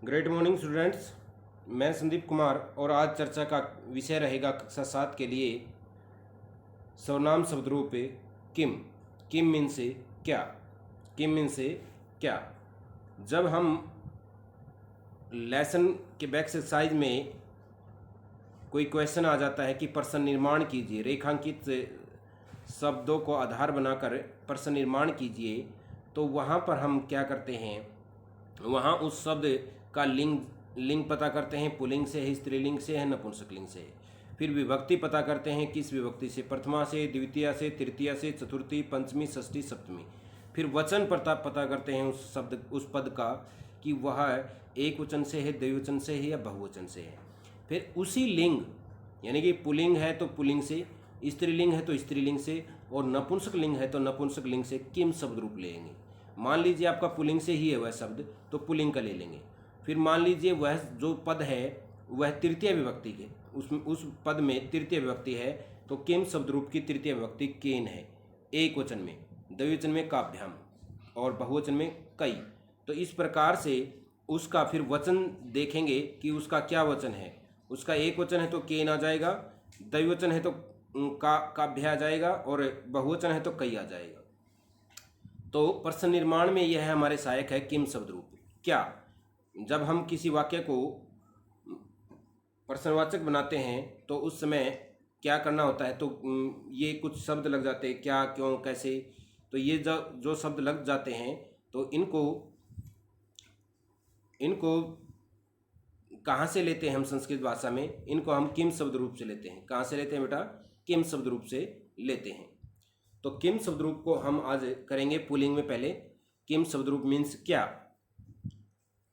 Great morning students. मैं संदीप कुमार और आज चर्चा का विषय रहेगा कक्षा 7 के लिए सर्वनाम शब्द रूप किम। किम मीन से क्या। किम मीन से क्या। जब हम लेसन के बैक एक्सरसाइज में कोई क्वेश्चन आ जाता है कि प्रश्न निर्माण कीजिए, रेखांकित शब्दों को आधार बनाकर प्रश्न निर्माण कीजिए, तो वहाँ पर हम क्या करते हैं, वहाँ उस शब्द का लिंग पता करते हैं, पुल्लिंग से है, स्त्रीलिंग से है, नपुंसकलिंग से है। फिर विभक्ति पता करते हैं, किस विभक्ति से, प्रथमा से, द्वितीया से, तृतीया से, चतुर्थी, पंचमी, षष्ठी, सप्तमी। फिर वचन पता करते हैं उस पद का कि वह एक वचन से है, द्विवचन से है या बहुवचन से है। फिर उसी लिंग यानी कि पुल्लिंग है तो पुल्लिंग से, स्त्रीलिंग है तो स्त्रीलिंग से, और नपुंसक लिंग है तो नपुंसक लिंग से किम शब्द रूप लेंगे। मान लीजिए आपका पुल्लिंग से ही है वह शब्द, तो पुल्लिंग का ले लेंगे। फिर मान लीजिए वह जो पद है वह तृतीय विभक्ति के, उस पद में तृतीय विभक्ति है, तो किम शब्द रूप की तृतीय विभक्ति केन है, एक वचन में, द्विवचन में काभ्याम और बहुवचन में कई। तो इस प्रकार से उसका फिर वचन देखेंगे कि उसका क्या वचन है। उसका एक वचन है तो केन आ जाएगा, द्विवचन है तो काभ्य आ जाएगा, और बहुवचन है तो कई आ जाएगा। तो प्रश्न निर्माण में यह हमारे सहायक है किम शब्द रूप। क्या, जब हम किसी वाक्य को प्रश्नवाचक बनाते हैं तो उस समय क्या करना होता है, तो ये कुछ शब्द लग जाते हैं, क्या, क्यों, कैसे। तो ये जो शब्द लग जाते हैं तो इनको कहाँ से लेते हैं हम संस्कृत भाषा में, इनको हम किम शब्द रूप से लेते हैं। कहाँ से लेते हैं बेटा? किम शब्द रूप से लेते हैं। तो किम शब्द रूप को हम आज करेंगे पुल्लिंग में। पहले किम शब्द रूप मीन्स क्या।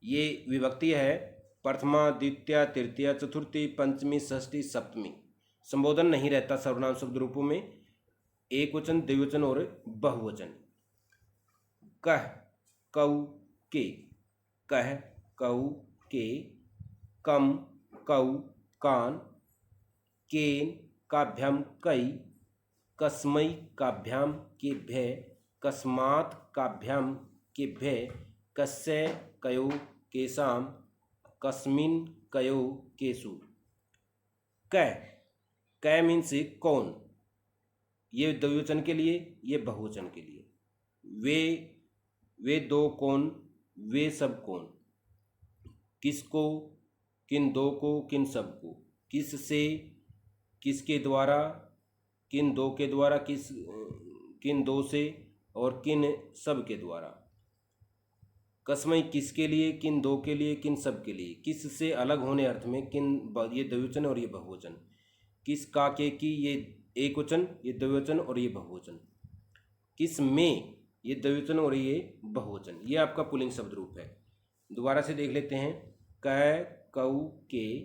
ये विभक्ति है, प्रथमा, द्वितीया, तृतीया, चतुर्थी, पंचमी, षष्ठी, सप्तमी। संबोधन नहीं रहता सर्वनाम शब्द रूपों में, एक वचन, द्विवचन और बहुवचन। कह, कऊ, के, कह, कऊ, के, कम, कऊ, कान, केन, काभ्याम, कई, कस्मै, काभ्याम, केभ्य, कस्मात्, काभ्याम, केभ्य, कस्य, कयो, केषां, कस्मिन्, कयो, केषु। कै, कै मीन्स कौन, ये द्विवचन के लिए, ये बहुवचन के लिए। वे दो कौन, वे सब कौन। किसको, किन दो को, किन सब को। किससे, किसके द्वारा, किन दो के द्वारा, किन दो से, और किन सब के द्वारा। कस्मै किसके लिए, किन दो के लिए, किन सब के लिए। किस से अलग होने अर्थ में किन, ये द्विवचन और ये बहुवचन। किस, का, के, की, ये एक वचन, ये द्विवचन और ये बहुवचन। किस में, ये द्विवचन और ये बहुवचन। ये आपका पुल्लिंग शब्द रूप है। दोबारा से देख लेते हैं। कै, कऊ, के,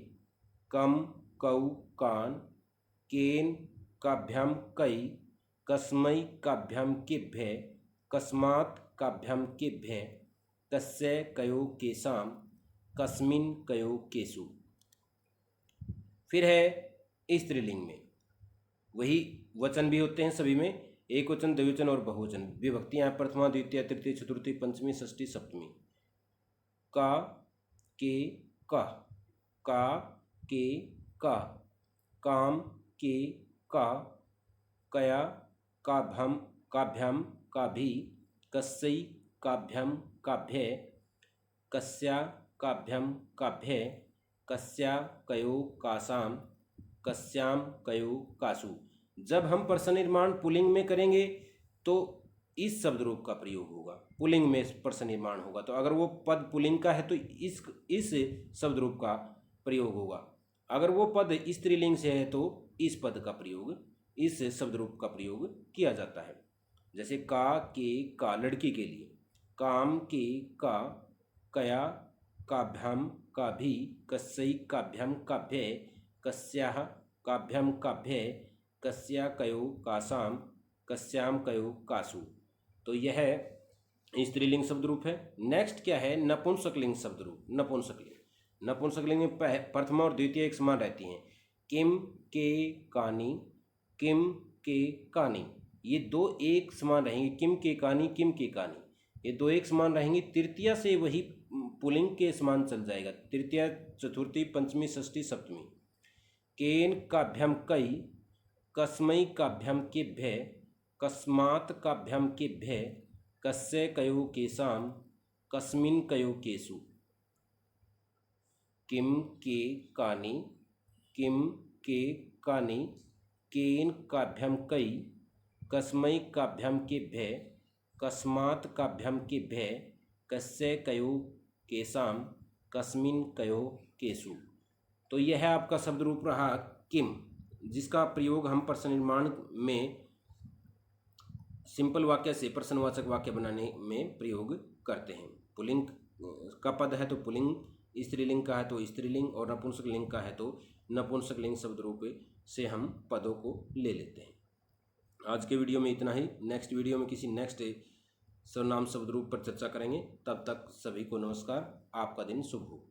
कम, कऊ, कान, केन, काभ्याम, कई, कस्मै, काभ्याम, केभ्य, कस्मात्, काभ्याम, केभ्य, कस्य, कयो, केषां, कस्मिन्, कयो, केषु। फिर है स्त्रीलिंग में, वही वचन भी होते हैं सभी में, एक वचन, द्विवचन और बहुवचन। विभक्तियां प्रथमा, द्वितीय, तृतीय, चतुर्थी, पंचमी, षष्ठी, सप्तमी। का, के, कह, का, के, का, काम, के, का, कया, काभ्याम, काभ्याम, काभी, कस्यै, काभ्याम, काभ्य, कस्या, काभ्याम, काभ्य, कस्या, कयो, कासाम, कस्यां, कयो, कासु। जब हम प्रश्न निर्माण पुल्लिंग में करेंगे तो इस शब्द रूप का प्रयोग होगा, पुल्लिंग में प्रश्न निर्माण होगा। तो अगर वो पद पुल्लिंग का है तो इस शब्द रूप का प्रयोग होगा। अगर वो पद स्त्रीलिंग से है तो इस पद का प्रयोग, इस शब्द रूप का प्रयोग किया जाता है। जैसे का, के, का, लड़की के लिए। काम, के, का, कया, काभ्याम, काभी, कस्यै, काभ्याम, काभ्य, कस्याः, काभ्याम, काभ्य, कस्या, कयो, कासाम, कस्याम, कयो, कासु। तो यह स्त्रीलिंग शब्द रूप है। नेक्स्ट क्या है? नपुंसकलिंग शब्द रूप। नपुंसकलिंग में प्रथमा और द्वितीय एक समान रहती हैं। किम, के, कानी, किम, के, कानी, ये दो एक समान रहेंगी। किम के कानी, किम के कानी, ये दो एक समान रहेंगी। तृतीया से वही पुल्लिंग के समान चल जाएगा। तृतीया, चतुर्थी, पंचमी, षष्ठी, सप्तमी। केन काभ्याम कई, कस्मै काभ्याम केभ्य, कस्मात् काभ्याम केभ्य, कस्य कयो केषां, कस्मिन् कयो केषु। किम के कानि, किम के कानि, केन काभ्याम कई, कस्मै काभ्याम केभ्य, कस्मात् काभ्याम केभ्य, कस्य कयो केषां, कस्मिन् कयो केषु। तो यह है आपका शब्द रूप रहा किम, जिसका प्रयोग हम प्रश्न निर्माण में सिंपल वाक्य से प्रश्नवाचक वाक्य बनाने में प्रयोग करते हैं। पुल्लिंग का पद है तो पुल्लिंग, स्त्रीलिंग का है तो स्त्रीलिंग, और नपुंसकलिंग का है तो नपुंसकलिंग शब्द रूप से हम पदों को ले लेते हैं। आज के वीडियो में इतना ही। नेक्स्ट वीडियो में किसी नेक्स्ट सर्वनाम शब्द रूप पर चर्चा करेंगे। तब तक सभी को नमस्कार। आपका दिन शुभ हो।